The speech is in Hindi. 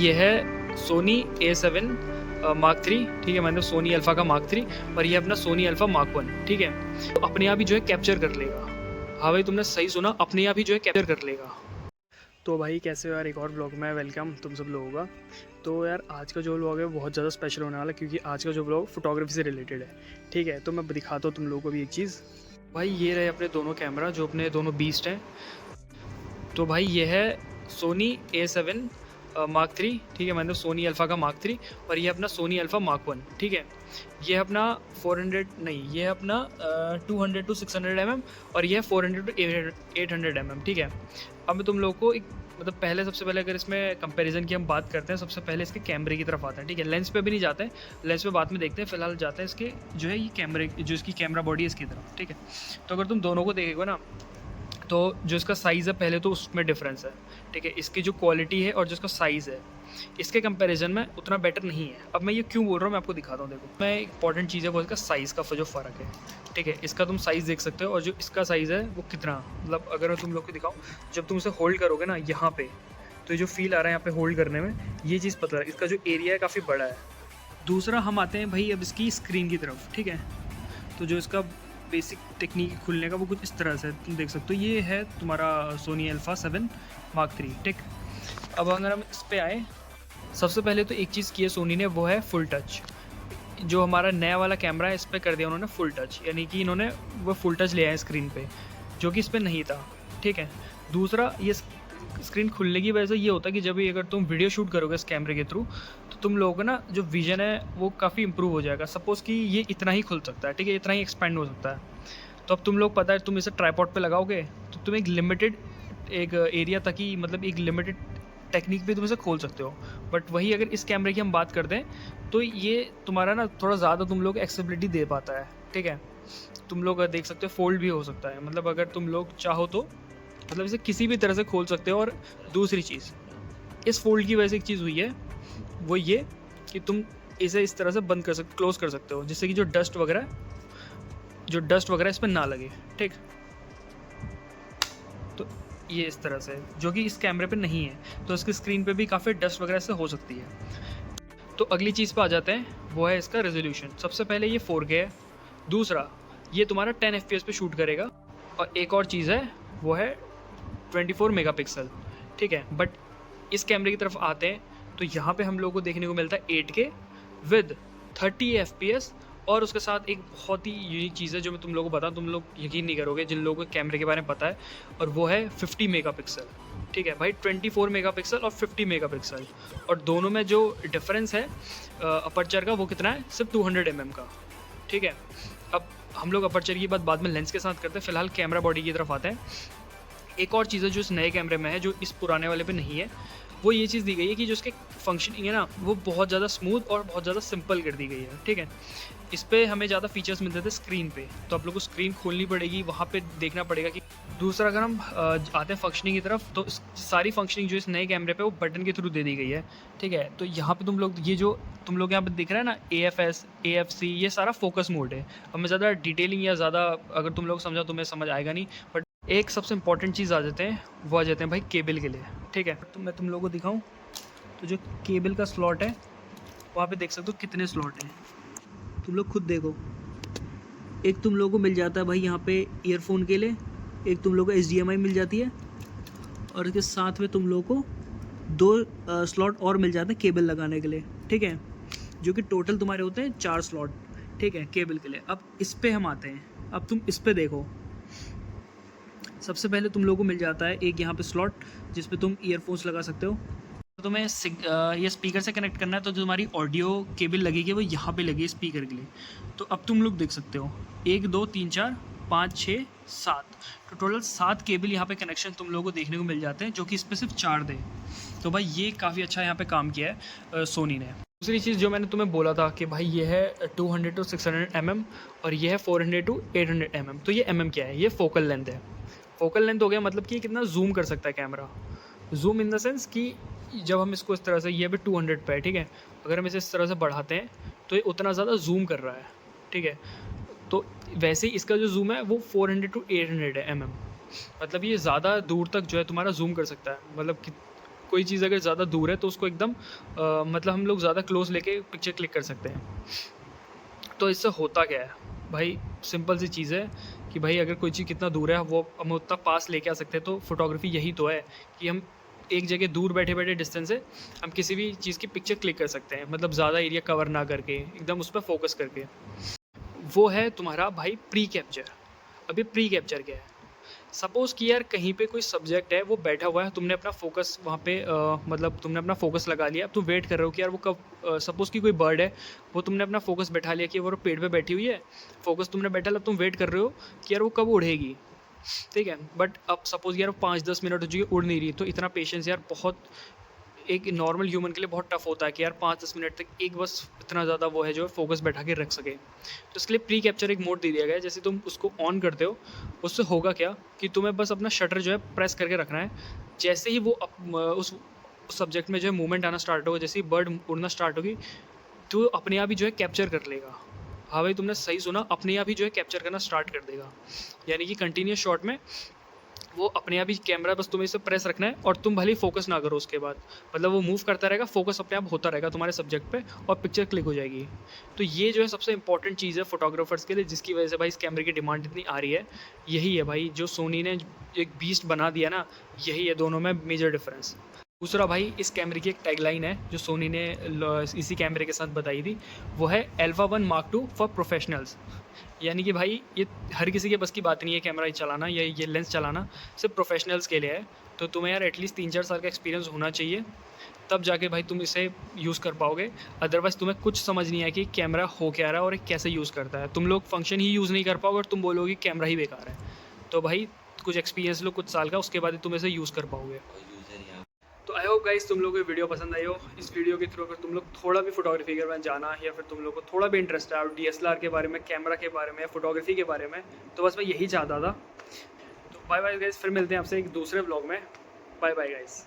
ये है सोनी A7 मार्क 3, ठीक है, मतलब सोनी अल्फ़ा का मार्क 3, और ये अपना सोनी अल्फ़ा मार्क 1, ठीक है। तो अपने आप ही जो है कैप्चर कर लेगा। हाँ भाई, तुमने सही सुना, अपने आप ही जो है कैप्चर कर लेगा। तो भाई कैसे हो यार, एक और ब्लॉग में वेलकम तुम सब लोगों का। तो यार आज का जो ब्लॉग है वो बहुत ज़्यादा स्पेशल होने वाला है, क्योंकि आज का जो ब्लॉग फोटोग्राफी से रिलेटेड है, ठीक है। तो मैं दिखाता हूँ तुम लोगों को भी एक चीज़। भाई ये रहे अपने दोनों कैमरा, जो अपने दोनों बीस्ट हैं। तो भाई ये है सोनी A7 मार्क 3, ठीक है, मतलब सोनी अल्फ़ा का मार्क 3, और ये अपना सोनी अल्फ़ा मार्क 1, ठीक है। ये अपना 400 नहीं, ये अपना 200 to 600 mm, और ये है 400 to 800 mm, ठीक है। अब मैं तुम लोगों को एक मतलब पहले सबसे पहले अगर इसमें कंपैरिजन की हम बात करते हैं, सबसे पहले इसके कैमरे की तरफ आते हैं, ठीक है। लेंस पे भी नहीं जाते हैं, लेंस पे बाद में देखते हैं, फिलहाल जाते हैं इसके जो है ये कैमरे, जो इसकी कैमरा बॉडी है इसकी तरफ, ठीक है। तो अगर तुम दोनों को देखेगा ना, तो जो इसका साइज़ है पहले तो उसमें डिफरेंस है, ठीक है। इसकी जो क्वालिटी है और जो इसका साइज़ है, इसके कंपैरिजन में उतना बेटर नहीं है। अब मैं ये क्यों बोल रहा हूँ मैं आपको दिखाता हूँ। देखो, मैं इंपॉर्टेंट चीज़ है वो इसका साइज़ का जो फ़र्क है, ठीक है। इसका तुम साइज़ देख सकते हो, और जो इसका साइज़ है वो कितना, मतलब अगर मैं तुम लोग को दिखाऊँ, जब तुम इसे होल्ड करोगे ना यहाँ पे, तो ये जो फील आ रहा है यहाँ पे होल्ड करने में, ये चीज़ पता है। इसका जो एरिया है काफ़ी बड़ा है। दूसरा हम आते हैं भाई अब इसकी स्क्रीन की तरफ, ठीक है। तो जो इसका बेसिक टेक्निक खुलने का वो कुछ इस तरह से तुम देख सकते हो। ये है तुम्हारा सोनी अल्फ़ा 7 मार्क 3, ठीक। अब अगर हम इस पे आए, सबसे पहले तो एक चीज़ की है सोनी ने, वो है फुल टच। जो हमारा नया वाला कैमरा है इस पर कर दिया उन्होंने फुल टच, यानी कि इन्होंने वो फुल टच ले आए स्क्रीन पे, जो कि इस पर नहीं था, ठीक है। दूसरा, ये स्क्रीन खुलने की वजह से ये होता है कि जब भी अगर तुम वीडियो शूट करोगे इस कैमरे के थ्रू, तो तुम लोगों का ना जो विजन है वो काफ़ी इंप्रूव हो जाएगा। सपोज़ कि ये इतना ही खुल सकता है, ठीक है, इतना ही एक्सपेंड हो सकता है। तो अब तुम लोग पता है, तुम इसे ट्राइपॉड पे लगाओगे तो तुम एक लिमिटेड एक एरिया तक ही, मतलब एक लिमिटेड टेक्निक पे तुम इसे खोल सकते हो। बट वही अगर इस कैमरे की हम बात करते हैं, तो ये तुम्हारा ना थोड़ा ज़्यादा तुम लोग एक्सेसिबिलिटी दे पाता है, ठीक है। तुम लोग देख सकते हो फोल्ड भी हो सकता है, मतलब अगर तुम लोग चाहो तो मतलब इसे किसी भी तरह से खोल सकते हो। और दूसरी चीज़, इस फोल्ड की वजह से एक चीज़ हुई है, वो ये कि तुम इसे इस तरह से बंद कर सकते, क्लोज कर सकते हो, जिससे कि जो डस्ट वगैरह इस पर ना लगे, ठीक। तो ये इस तरह से, जो कि इस कैमरे पे नहीं है, तो इसकी स्क्रीन पे भी काफ़ी डस्ट वगैरह से हो सकती है। तो अगली चीज़ पे आ जाते हैं, वो है इसका रेजोल्यूशन। सबसे पहले ये 4K है। दूसरा, ये तुम्हारा 10 FPS पे शूट करेगा। और एक और चीज़ है, वो है 24 मेगापिक्सल, ठीक है। बट इस कैमरे की तरफ आते हैं, तो यहाँ पे हम लोगों को देखने को मिलता है 8K विद 30 FPS, और उसके साथ एक बहुत ही यूनिक चीज़ है जो मैं तुम लोगों को बताऊँ, तुम लोग यकीन नहीं करोगे जिन लोगों को कैमरे के बारे में पता है, और वो है 50 मेगापिक्सल, ठीक है भाई। 24 मेगापिक्सल और 50 मेगापिक्सल, और दोनों में जो डिफरेंस है अपर्चर का, वो कितना है, सिर्फ 200 mm का, ठीक है। अब हम लोग अपर्चर की बात बाद में लेंस के साथ करते हैं, फिलहाल कैमरा बॉडी की तरफ आते हैं। एक और चीज़ है जो इस नए कैमरे में है, जो इस पुराने वाले पे नहीं है, वो ये चीज़ दी गई है कि जो इसके फंक्शनिंग है ना, वो बहुत ज़्यादा स्मूथ और बहुत ज़्यादा सिंपल कर दी गई है, ठीक है। इस पे हमें ज़्यादा फीचर्स मिलते थे स्क्रीन पे, तो आप लोग को स्क्रीन खोलनी पड़ेगी, वहाँ पे देखना पड़ेगा कि। दूसरा, अगर हम आते हैं फंक्शनिंग की तरफ, तो सारी फंक्शनिंग जो इस नए कैमरे पे वो बटन के थ्रू दे दी गई है, ठीक है। तो यहाँ पे तुम लोग ये जो तुम लोग यहाँ पे दिख रहा है ना, AFS AFC, ये सारा फोकस मोड है। अब मैं ज़्यादा डिटेलिंग या ज़्यादा अगर तुम लोग समझा तुम्हें समझ आएगा नहीं, बट एक सबसे इंपॉर्टेंट चीज़ आ जाते हैं, वो आ जाते हैं भाई केबल के लिए, ठीक है। तो मैं तुम लोगों को दिखाऊं, तो जो केबल का स्लॉट है, वहाँ पे देख सकते हो कितने स्लॉट हैं, तुम लोग खुद देखो। एक तुम लोगों को मिल जाता है भाई यहाँ पे ईयरफोन के लिए, एक तुम लोगों को HDMI मिल जाती है, और इसके साथ में तुम लोगों को 2 स्लॉट और मिल जाते हैं केबल लगाने के लिए, ठीक है। जो कि टोटल तुम्हारे होते हैं 4 स्लॉट, ठीक है, केबल के लिए। अब इस पर हम आते हैं, अब तुम इस पर देखो। सबसे पहले तुम लोगों को मिल जाता है एक यहाँ पे स्लॉट, जिस पे तुम ईयरफोन्स लगा सकते हो। तो तुम्हें ये स्पीकर से कनेक्ट करना है, तो जो तुम्हारी ऑडियो केबल लगेगी वो यहाँ पे लगी है स्पीकर के लिए। तो अब तुम लोग देख सकते हो 1 2 3 4 5 6 7, तो टोटल 7 केबल यहाँ पे कनेक्शन तुम लोगों को देखने को मिल जाते हैं, जो कि इस पर सिर्फ 4 दे। तो भाई ये काफ़ी अच्छा यहाँ पे काम किया है सोनी ने। दूसरी चीज़ जो मैंने तुम्हें बोला था कि भाई ये है 200 to 600 mm, और ये है 400 to 800 mm। तो ये mm क्या है, ये फोकल लेंथ है। फोकल लेंथ हो गया मतलब कि कितना जूम कर सकता है camera. Zoom in the sense कि जब हम इसको इस तरह से, ये भी 200 पे है, ठीक है, अगर हम इसे इस तरह से बढ़ाते हैं तो ये उतना ज़्यादा जूम कर रहा है, ठीक है। तो वैसे ही इसका जो जूम है वो 400 to 800 है mm, मतलब ये ज़्यादा दूर तक जो है तुम्हारा जूम कर सकता है, मतलब कि कोई चीज़ अगर ज़्यादा दूर है तो उसको एकदम मतलब हम लोग ज़्यादा क्लोज लेके पिक्चर क्लिक कर सकते हैं। तो इससे होता क्या है भाई, सिंपल सी चीज़ है कि भाई अगर कोई चीज़ कितना दूर है वो हम उतना पास लेके आ सकते हैं। तो फोटोग्राफी यही तो है कि हम एक जगह दूर बैठे बैठे डिस्टेंस से हम किसी भी चीज़ की पिक्चर क्लिक कर सकते हैं, मतलब ज़्यादा एरिया कवर ना करके, एकदम उस पर फोकस करके। वो है तुम्हारा भाई प्री कैप्चर। अभी प्री कैप्चर क्या है? सपोज़ कि यार कहीं पे कोई सब्जेक्ट है, वो बैठा हुआ है, तुमने अपना फ़ोकस वहाँ पे मतलब तुमने अपना फ़ोकस लगा लिया, अब तुम वेट कर रहे हो कि यार वो कब सपोज़ कि कोई बर्ड है, वो तुमने अपना फ़ोकस बैठा लिया कि वो पेड़ पे बैठी हुई है, फ़ोकस तुमने बैठा लिया, अब तुम वेट कर रहे हो कि यार वो कब उड़ेगी, ठीक है? बट अब सपोज़ यार 5-10 मिनट हो चुकी है, उड़ नहीं रही, तो इतना पेशेंस यार बहुत एक नॉर्मल ह्यूमन के लिए बहुत टफ होता है कि यार 5-10 मिनट तक एक बस इतना ज़्यादा वो है जो फोकस बैठा के रख सके। तो इसके लिए प्री कैप्चर एक मोड दे दिया गया है। जैसे तुम उसको ऑन करते हो, उससे होगा क्या कि तुम्हें बस अपना शटर जो है प्रेस करके रखना है। जैसे ही वो उस सब्जेक्ट में जो है मूवमेंट आना स्टार्ट होगा, जैसे ही बर्ड उड़ना स्टार्ट होगी, तो अपने आप ही जो है कैप्चर कर लेगा। हाँ भाई, तुमने सही सुना, अपने आप ही जो है कैप्चर करना स्टार्ट कर देगा। यानी कि कंटिन्यूस शॉट में वो अपने आप ही कैमरा, बस तुम्हें इसे प्रेस रखना है और तुम भले ही फोकस ना करो उसके बाद, मतलब वो मूव करता रहेगा, फोकस अपने आप होता रहेगा तुम्हारे सब्जेक्ट पे और पिक्चर क्लिक हो जाएगी। तो ये जो है सबसे इंपॉर्टेंट चीज़ है फोटोग्राफर्स के लिए, जिसकी वजह से भाई इस कैमरे की डिमांड इतनी आ रही है। यही है भाई जो सोनी ने एक बीस्ट बना दिया ना, यही है दोनों में मेजर डिफरेंस। दूसरा भाई, इस कैमरे की एक टैगलाइन है जो सोनी ने इसी कैमरे के साथ बताई थी, वो है Alpha 1 Mark II for professionals. यानी कि भाई ये हर किसी के बस की बात नहीं है कैमरा चलाना या ये लेंस चलाना, सिर्फ प्रोफेशनल्स के लिए है। तो तुम्हें यार एटलीस्ट 3-4 साल का एक्सपीरियंस होना चाहिए, तब जाके भाई तुम इसे यूज़ कर पाओगे। अदरवाइज़ तुम्हें कुछ समझ नहीं आया कि कैमरा हो क्या रहा है और कैसे यूज़ करता है। तुम लोग फंक्शन ही यूज़ नहीं कर पाओगे और तुम बोलोगे कैमरा ही बेकार है। तो भाई कुछ एक्सपीरियंस लो कुछ साल का, उसके बाद ही तुम इसे यूज़ कर पाओगे। तो आई होप गाइस तुम लोगों को वीडियो पसंद आई हो। इस वीडियो के थ्रू अगर तुम लोग थोड़ा भी फोटोग्राफी के बारे में जाना, या फिर तुम लोग को थोड़ा भी इंटरेस्ट है DSLR के बारे में, कैमरा के बारे में, फोटोग्राफी के बारे में, तो बस मैं यही चाहता था। तो बाय बाय गाइस, फिर मिलते हैं आपसे एक दूसरे ब्लॉग में। Bye bye guys.